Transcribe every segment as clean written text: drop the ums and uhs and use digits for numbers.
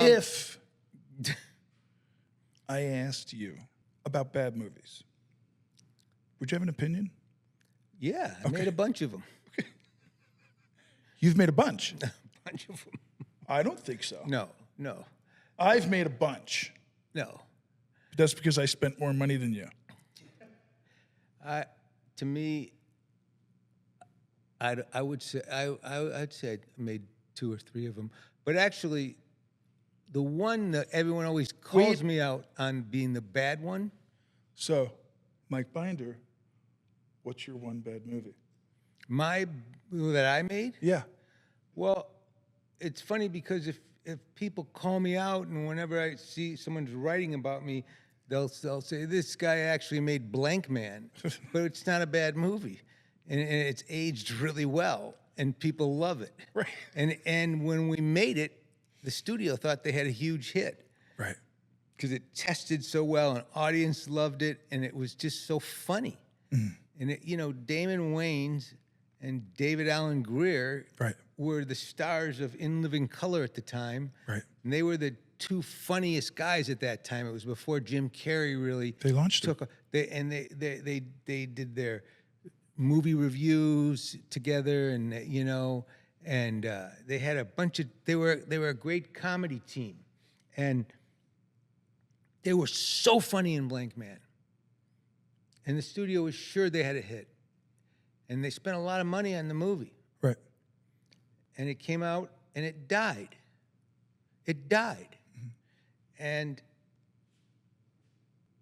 If I asked you about bad movies, would you have an opinion? Yeah, I made a bunch of them. You've made a bunch. A bunch of them. I don't think so. No. I've made a bunch. No. That's because I spent more money than you. To me, I would say I'd say I made 2 or 3 of them. But actually, the one that everyone always calls me out on being the bad one. So, Mike Binder, what's your one bad movie? That I made? Yeah. Well, it's funny because if people call me out and whenever I see someone's writing about me, they'll say, this guy actually made Blankman, but it's not a bad movie. And it's aged really well, and people love it. Right. And when we made it, the studio thought they had a huge hit. Right. Because it tested so well, and audience loved it, and it was just so funny. And Damon Wayans and David Allen Grier were the stars of In Living Color at the time. Right. And they were the 2 funniest guys at that time. It was before Jim Carrey really They launched it. They did their movie reviews together, and they had a bunch of they were a great comedy team, and they were so funny in Blankman. And the studio was sure they had a hit. And they spent a lot of money on the movie. Right. And it came out and it died. It died. And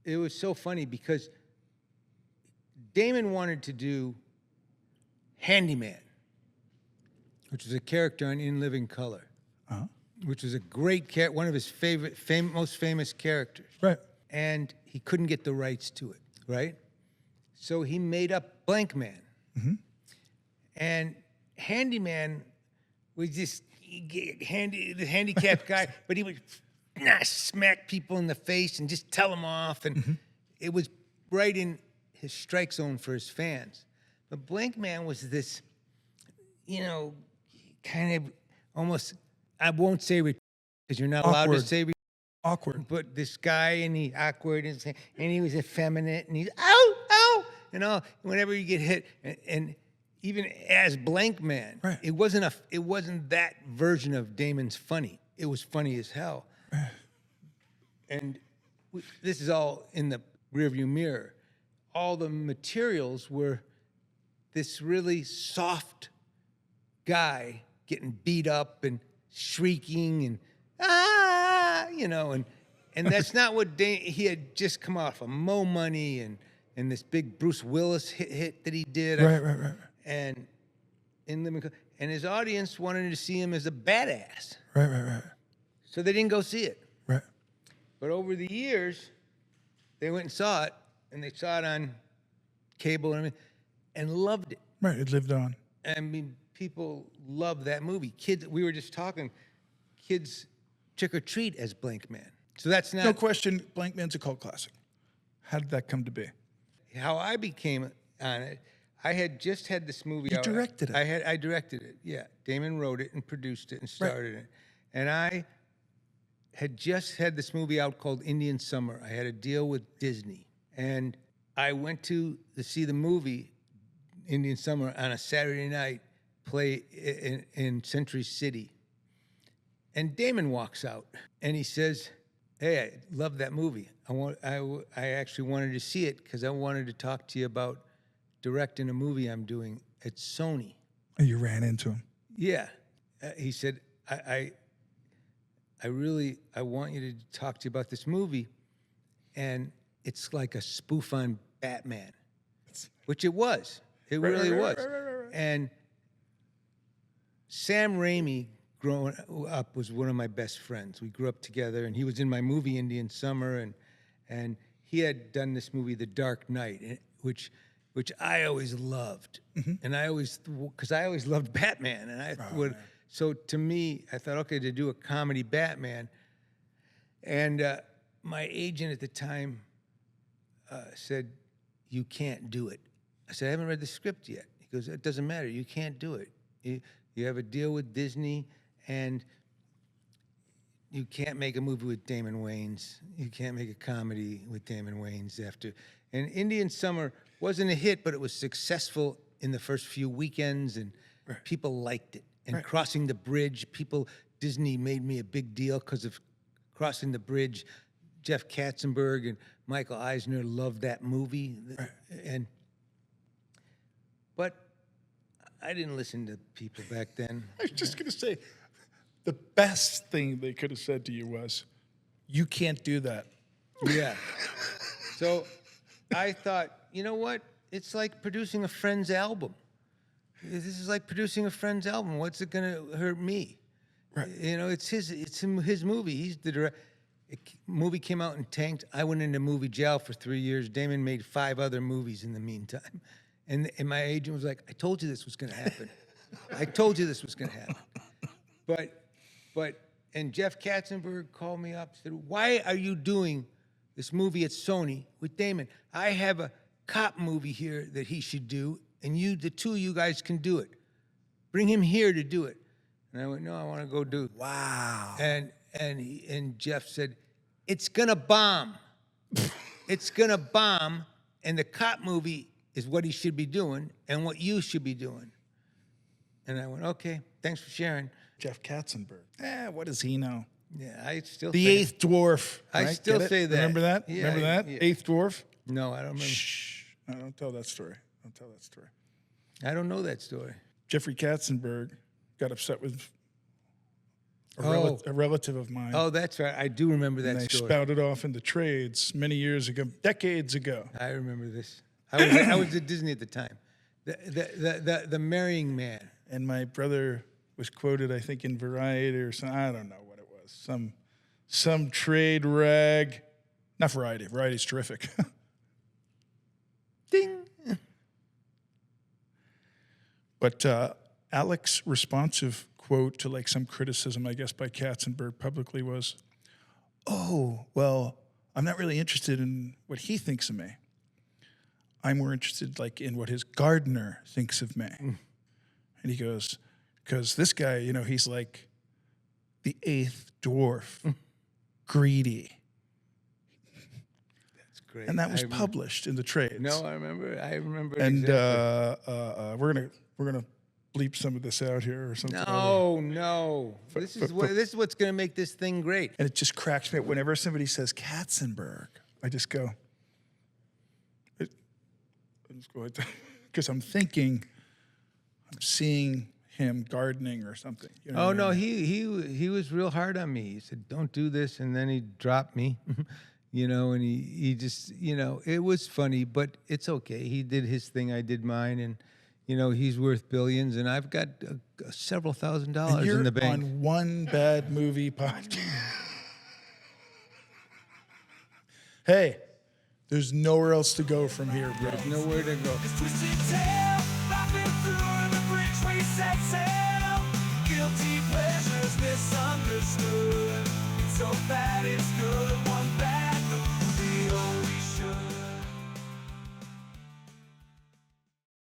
it was so funny because Damon wanted to do Handyman, which was a character on In Living Color, which was a great character, one of his most famous characters. Right. And he couldn't get the rights to it, right? So he made up Blankman. And Handyman was just the handicapped guy, but he would smack people in the face and just tell them off. And it was right in his strike zone for his fans. But Blankman was this, kind of almost, I won't say because you're not allowed to say awkward. But this guy, and he awkward, and he was effeminate, and he's ow, whenever you get hit, and even as Blankman, right. it wasn't that version of Damon's funny. It was funny as hell. And this is all in the rearview mirror. All the materials were this really soft guy getting beat up and shrieking and and that's not what he had just come off of Mo Money and this big Bruce Willis hit that he did. Right. And and his audience wanted to see him as a badass. Right. So they didn't go see it. Right. But over the years, they went and saw it, and they saw it on cable and loved it. Right, it lived on. I mean, people love that movie. Kids, we were just talking, kids trick or treat as Blankman. So that's not... No question, Blankman's a cult classic. How did that come to be? How I became on it, I had just had this movie You out. directed it. I directed it, yeah. Damon wrote it and produced it and started it. And I had just had this movie out called Indian Summer. I had a deal with Disney. And I went to see the movie Indian Summer on a Saturday night, play in Century City. And Damon walks out and he says, "Hey, I love that movie. I actually wanted to see it because I wanted to talk to you about directing a movie I'm doing at Sony." And you ran into him. Yeah. He said, I want you to talk to you about this movie. And it's like a spoof on Batman, which it was. It really was. Right. And Sam Raimi, growing up, was one of my best friends. We grew up together, and he was in my movie Indian Summer, and he had done this movie, The Dark Knight, which I always loved, and because I always loved Batman, and so to me, I thought, okay, to do a comedy Batman, and my agent at the time said, "You can't do it." I said, "I haven't read the script yet." He goes, "It doesn't matter. You can't do it. You have a deal with Disney, and you can't make a movie with Damon Wayans. You can't make a comedy with Damon Wayans after. And Indian Summer wasn't a hit, but it was successful in the first few weekends, and people liked it. And Crossing the Bridge, Disney made me a big deal because of Crossing the Bridge. Jeff Katzenberg and Michael Eisner loved that movie. But I didn't listen to people back then. I was just going to say, the best thing they could have said to you was, you can't do that. Yeah. So I thought, you know what? It's like producing a friend's album. This is like producing a friend's album. What's it going to hurt me? Right. You know, it's his movie. He's the director. Movie came out and tanked. I went into movie jail for 3 years. Damon made 5 other movies in the meantime. And my agent was like, I told you this was going to happen. I told you this was going to happen. And Jeff Katzenberg called me up and said, why are you doing this movie at Sony with Damon? I have a cop movie here that he should do, and the two of you guys can do it. Bring him here to do it. And I went, no, I want to go do it. Wow. And Jeff said, it's going to bomb. It's going to bomb, and the cop movie is what he should be doing and what you should be doing. And I went, okay, thanks for sharing. Jeff Katzenberg. What does he know? Yeah, I still The say Eighth Dwarf. I right? still Get it? say that. Remember that? Yeah, Remember that? yeah. Eighth Dwarf? No, I don't remember. Shh. No, don't tell that story. Don't tell that story. I don't know that story. Jeffrey Katzenberg got upset with Oh. a relative of mine. Oh, that's right. I do remember that and they story. spouted off into trades many years ago, decades ago. I remember this. I was at Disney at the time. The Marrying Man. And my brother was quoted, I think, in Variety or something. I don't know what it was. Some trade rag. Not Variety. Variety's terrific. Ding. But Alex's responsive quote to like some criticism, I guess, by Katzenberg publicly was, oh, well, I'm not really interested in what he thinks of me. I'm more interested like in what his gardener thinks of me. And he goes, because this guy, you know, he's like the 8th dwarf, greedy. That's great. And that was published in the trades. No, I remember. And exactly. we're gonna bleep some of this out here or something. No. This is what's going to make this thing great. And it just cracks me up. Whenever somebody says Katzenberg, I just go, because I'm seeing him gardening or something. You know Oh what I no, mean? he was real hard on me. He said, "Don't do this," and then he dropped me. You know, and he just, you know, it was funny, but it's okay. He did his thing, I did mine, and you know, he's worth billions, and I've got several $1,000s in the bank. You're on one bad movie podcast. Hey, there's nowhere else to go from here, bro. There's nowhere to go.